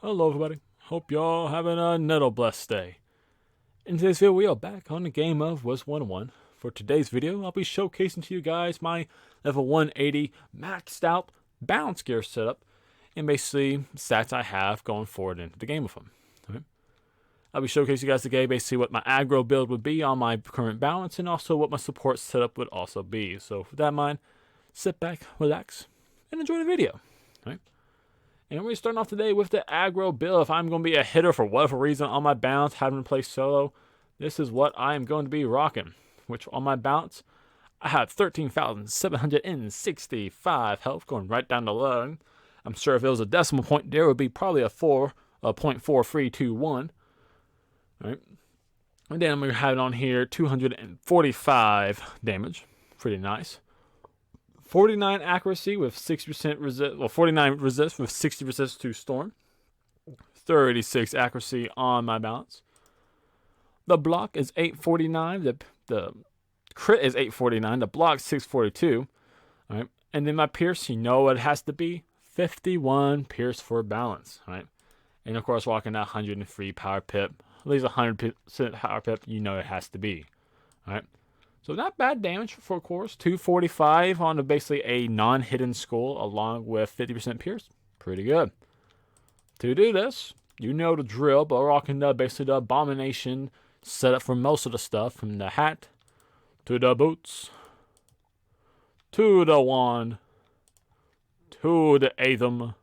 Hello everybody, hope y'all having another blessed day. In today's video we are back on the game of Wizard101. For today's video I'll be showcasing to you guys my level 180 maxed out balance gear setup and basically stats I have going forward into the game with them. Okay. I'll be showcasing you guys today basically what my aggro build would be on my current balance and also what my support setup would also be. So with that in mind, sit back, relax, and enjoy the video. Alright. And we're starting off today with the aggro build. If I'm going to be a hitter for whatever reason on my balance, having to play solo, this is what I'm going to be rocking. Which on my balance, I have 13,765 health going right down the line. I'm sure if it was a decimal point there, it would be probably a 0.4321. Right. And then I'm going to have it on here 245 damage. Pretty nice. 49 accuracy with 60% resist, 49 resist with 60 resist to storm. 36 accuracy on my balance. The block is 849. The crit is 849. The block 642. All right, and then my pierce, you know what it has to be, 51 pierce for balance. All right, and of course walking that 103 power pip, at least 100% power pip, you know it has to be. All right. So not bad damage for course. 245 on basically a non-hidden skull along with 50% pierce. Pretty good. To do this, you know the drill, but we're rocking basically the abomination setup for most of the stuff, from the hat to the boots to the wand to the aethum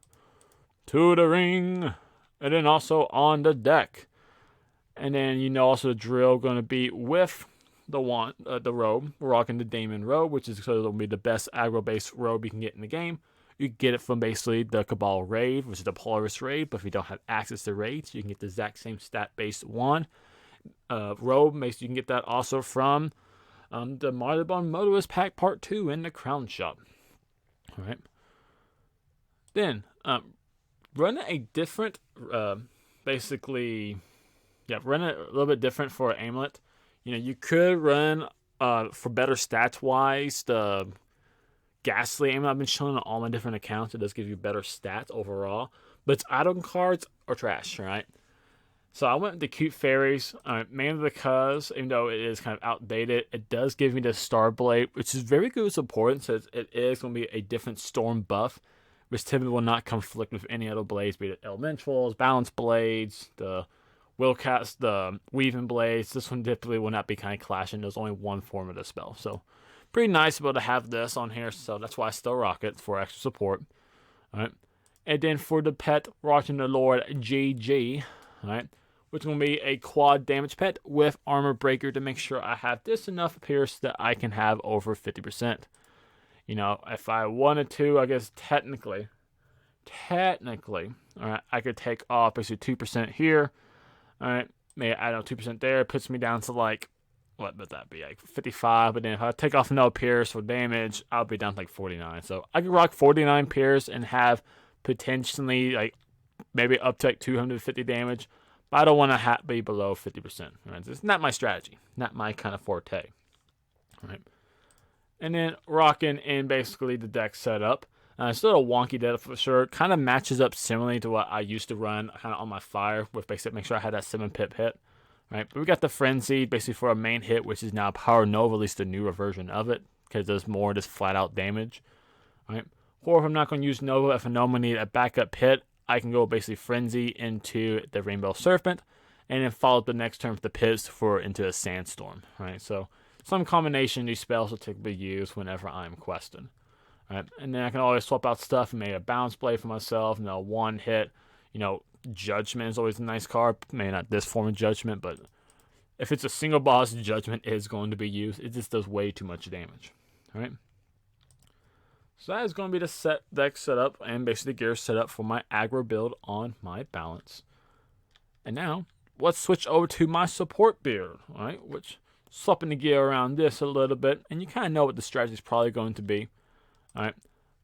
to the ring, and then also on the deck. And then you know also the drill going to be with the robe. We're rocking the Daemon robe, which is going to be the best aggro-based robe you can get in the game. You can get it from basically the Cabal raid, which is the Polaris raid, but if you don't have access to raids, you can get the exact same stat-based wand robe. Basically, you can get that also from the Marlebon Motorist Pack Part 2 in the Crown Shop. Alright. Then, running a different, run it a little bit different for Amulet. You know, you could run, for better stats-wise, the Ghastly Amulet I've been showing on all my different accounts. It does give you better stats overall. But its item cards are trash, right? So I went with the Cute Fairies, mainly because, even though it is kind of outdated, it does give me the Starblade, which is very good support, since it is going to be a different storm buff, which typically will not conflict with any other blades, be it Elementals, Balance Blades, the Willcast, the Weaving Blades. This one typically will not be kind of clashing. There's only one form of the spell. So pretty nice to be able to have this on here. So that's why I still rock it for extra support. Alright. And then for the pet, rocking the Lord GG. Alright. Which is going to be a quad damage pet with Armor Breaker to make sure I have just enough pierce that I can have over 50%. You know, if I wanted to, I guess technically, alright, I could take off basically 2% here. Alright, maybe add on 2% there. It puts me down to like, what would that be? Like 55. But then if I take off no pierce for damage, I'll be down to like 49. So I could rock 49 pierce and have potentially like maybe up to like 250 damage. But I don't want to be below 50%. Right? It's not my strategy. Not my kind of forte. Alright. And then rocking in basically the deck setup. Still a wonky deck for sure. Kind of matches up similarly to what I used to run kind of on my fire with basically make sure I had that 7-pip hit. Right, but we got the Frenzy basically for a main hit, which is now Power Nova, at least the newer version of it, because there's more just flat out damage. Right, or if I'm not going to use Nova, if I know I need a backup hit, I can go basically Frenzy into the Rainbow Serpent, and then follow up the next turn with the Piss for into a Sandstorm. Right, so some combination of these spells will typically be used whenever I'm questing. Right. And then I can always swap out stuff and make a Bounce Blade for myself. You know, one hit. You know, Judgment is always a nice card. Maybe not this form of Judgment, but if it's a single boss, Judgment is going to be used. It just does way too much damage. Alright. So that is going to be the deck setup and basically gear setup for my aggro build on my balance. And now, let's switch over to my support build. Alright, which swapping the gear around this a little bit, and you kind of know what the strategy is probably going to be. Alright,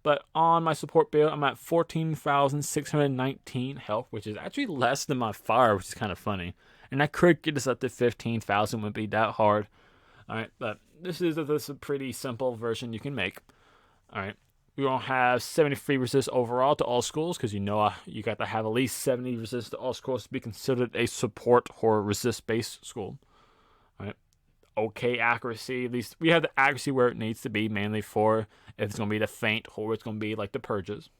but on my support build, I'm at 14,619 health, which is actually less than my fire, which is kind of funny. And I could get this up to 15,000, wouldn't be that hard. Alright, but this is a pretty simple version you can make. Alright, we're going to have 73 resist overall to all schools, because you know you got to have at least 70 resist to all schools to be considered a support or resist-based school. All right. Okay accuracy. At least we have the accuracy where it needs to be, mainly for if it's going to be the feint or it's going to be like the purges.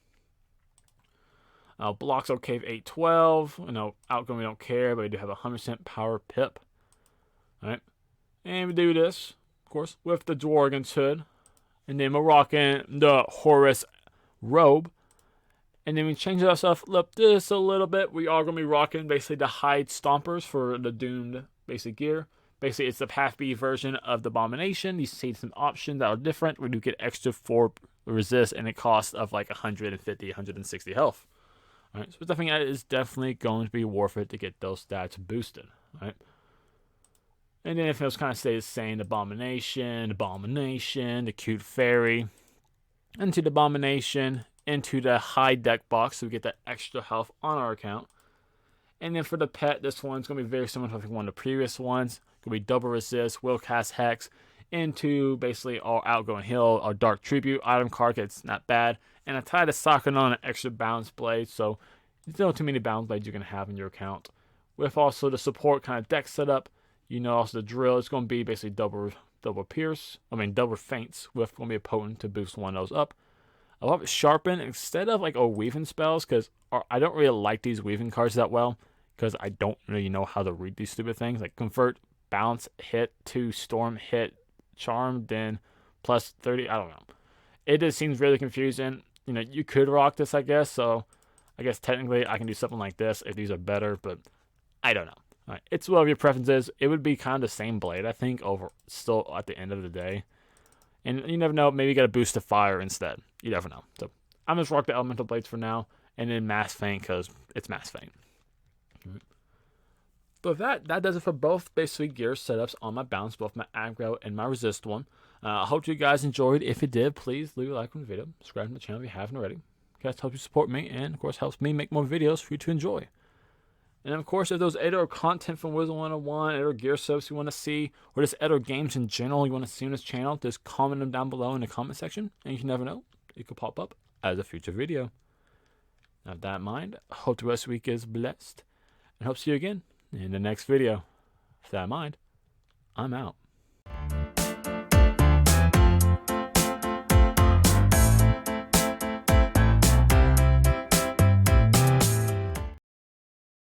Blocks okay with 812. Outcome we don't care, but we do have a 100% power pip. All right. And we do this, of course, with the Dworgen's hood. And then we're rocking the Horus robe. And then we change ourselves up this a little bit. We are going to be rocking basically the hide stompers for the doomed basic gear. Basically, it's the Path B version of the Abomination. You see some options that are different. We do get extra 4 resist and a cost of like 150, 160 health. All right, so definitely is definitely going to be worth it to get those stats boosted. All right. And then if it was kind of stays the same, Abomination, the Cute Fairy, into the Abomination, into the high deck box, so we get that extra health on our account. And then for the pet, this one's going to be very similar to one of the previous ones. Going to be double resist, will cast Hex, into basically our outgoing heal, our Dark Tribute item card. It's not bad. And I tied a socket on an extra balance blade, so there's not too many balance blades you can have in your account. With also the support kind of deck setup, also the drill is going to be basically double feints with going to be a potent to boost one of those up. I love it sharpen instead of like weaving spells, because I don't really like these weaving cards that well, because I don't really know how to read these stupid things like convert, bounce, hit to storm, hit, charm, then plus 30. I don't know. It just seems really confusing. You could rock this, I guess. So I guess technically I can do something like this if these are better, but I don't know. All right, it's whatever your preference is. It would be kind of the same blade, I think, still at the end of the day. And you never know, maybe you got to boost the fire instead. You never know. So I'm just rock the elemental blades for now, and then mass feint because it's mass feint. Right. But that does it for both basically gear setups on my balance, both my aggro and my resist one. I hope you guys enjoyed. If you did, please leave a like on the video. Subscribe to the channel if you haven't already. Guys, help you support me, and of course helps me make more videos for you to enjoy. And of course, if there's editor content from Wizard101, editor gear setups you want to see, or just editor games in general you want to see on this channel, just comment them down below in the comment section, and you never know, it could pop up as a future video. Now, with that in mind, I hope the rest of the week is blessed, and hope to see you again in the next video. With that in mind, I'm out.